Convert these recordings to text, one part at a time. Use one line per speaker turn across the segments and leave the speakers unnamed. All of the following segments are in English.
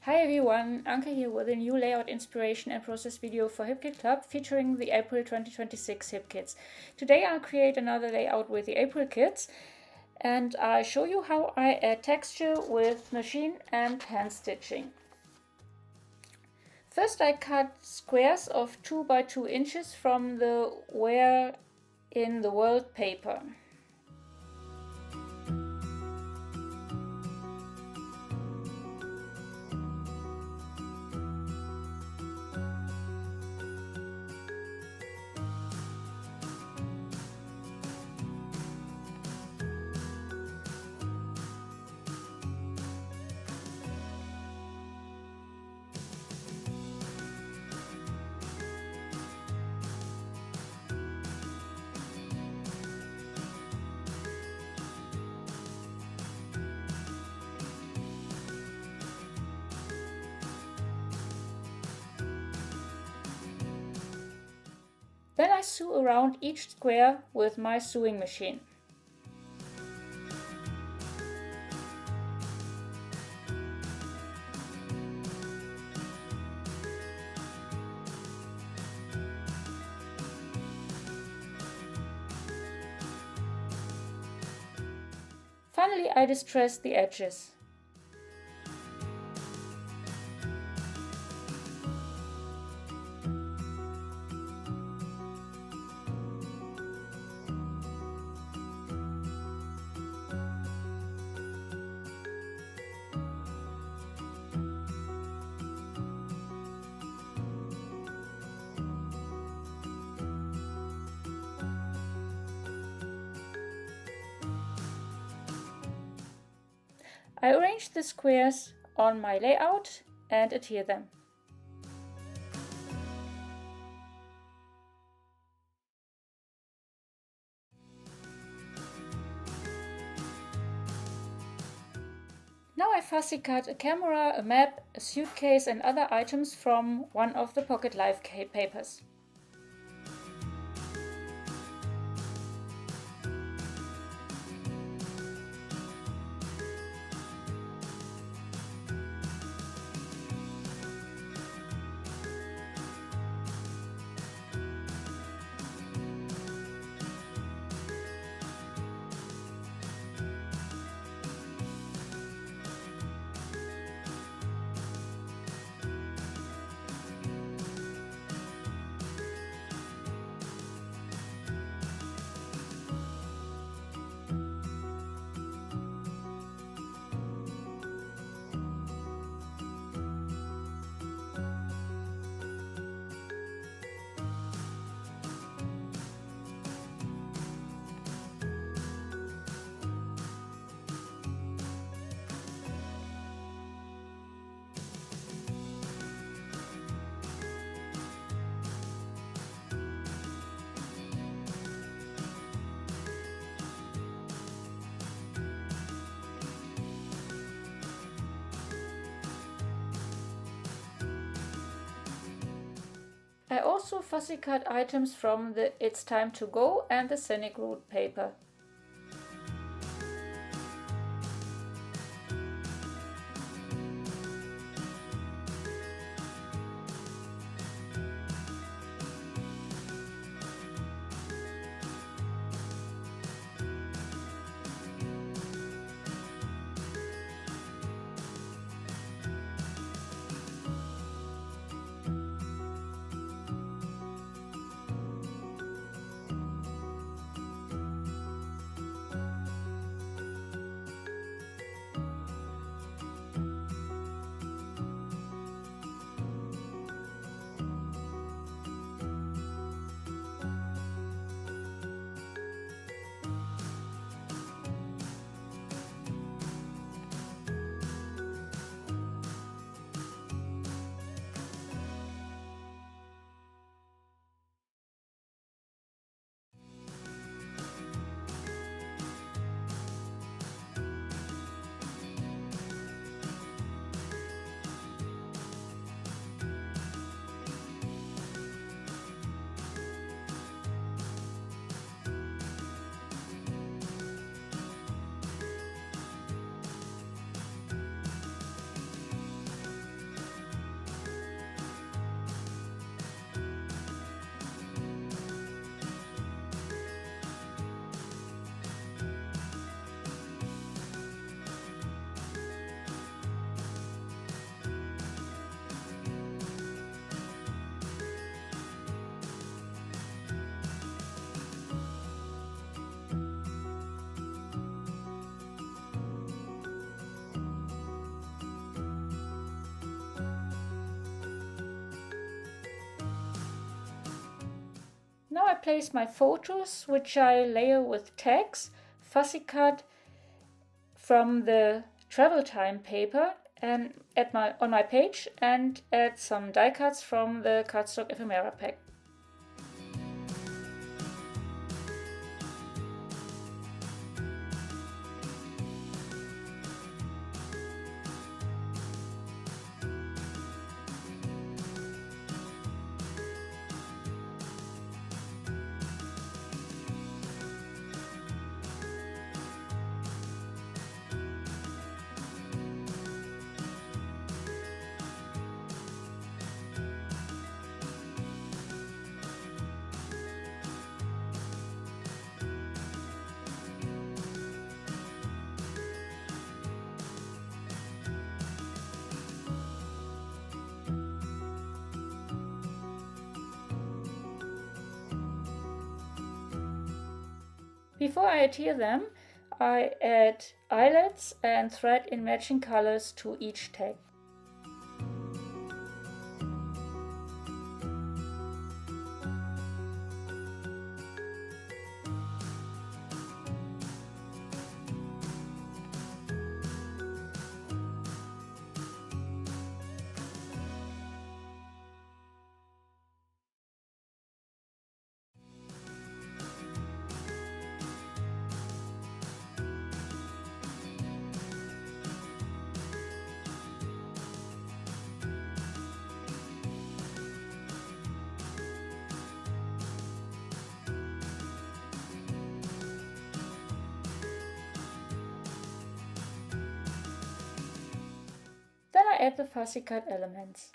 Hi everyone, Anke here with a new layout inspiration and process video for HipKit Club featuring the April 2026 HipKits. Today I'll create another layout with the April kits and I show you how I add texture with machine and hand stitching. First I cut squares of 2 by 2 inches from the Where in the World paper. Then I sew around each square with my sewing machine. Finally, I distress the edges. I arrange the squares on my layout and adhere them. Now I fussy cut a camera, a map, a suitcase and other items from one of the Pocket Life papers. I also fussy cut items from the It's Time to Go and the Scenic Route paper. Now I place my photos, which I layer with tags, fussy cut from the travel time paper and on my page, and add some die cuts from the cardstock ephemera pack. Before I adhere them, I add eyelets and thread in matching colors to each tag. Then I add the fussy cut elements.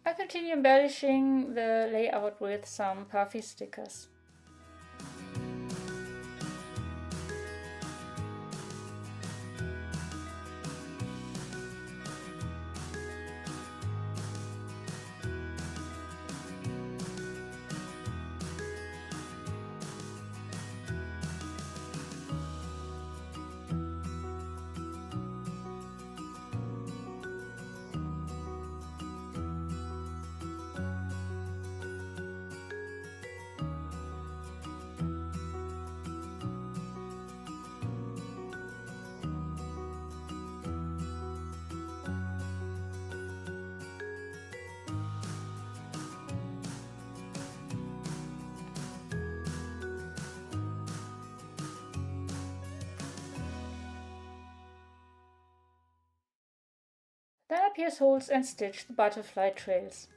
I continue embellishing the layout with some puffy stickers. Then I pierce holes and stitch the butterfly trails.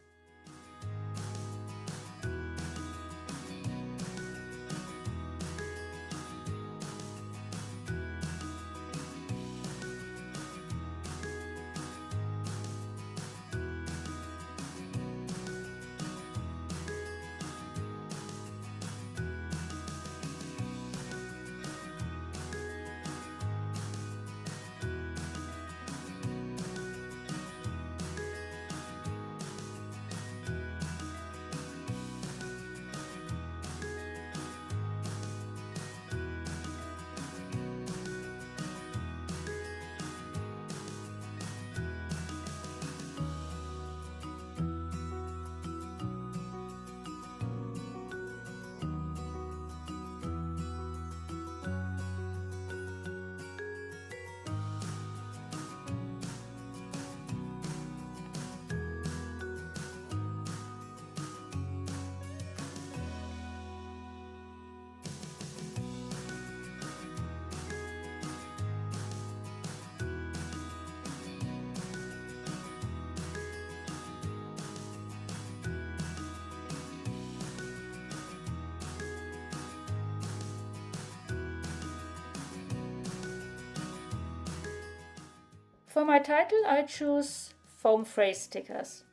For my title I choose foam phrase stickers.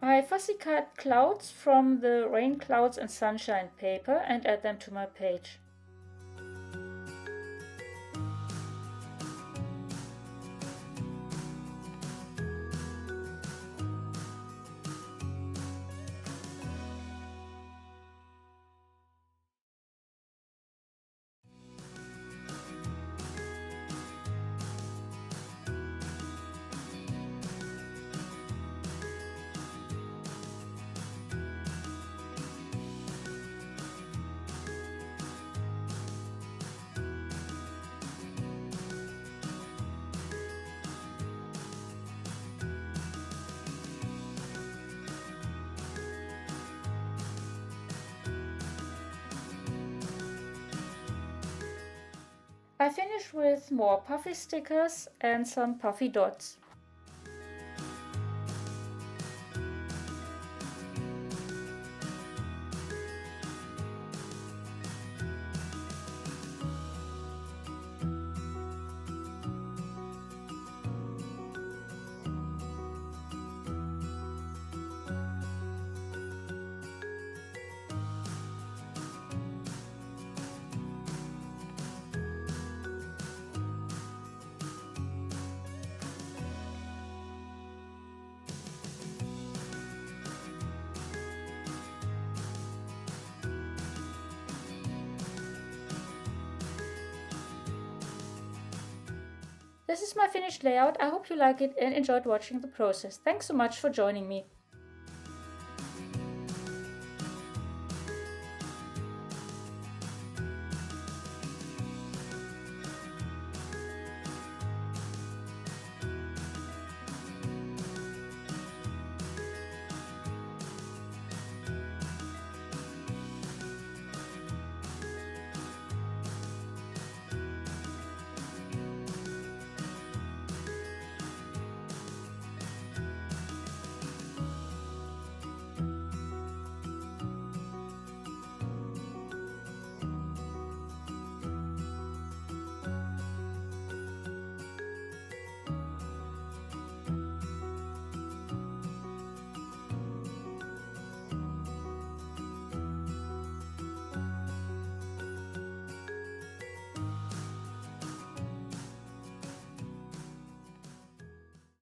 I fussy cut clouds from the rain clouds and sunshine paper and add them to my page. I finish with more puffy stickers and some puffy dots. This is my finished layout. I hope you like it and enjoyed watching the process. Thanks so much for joining me.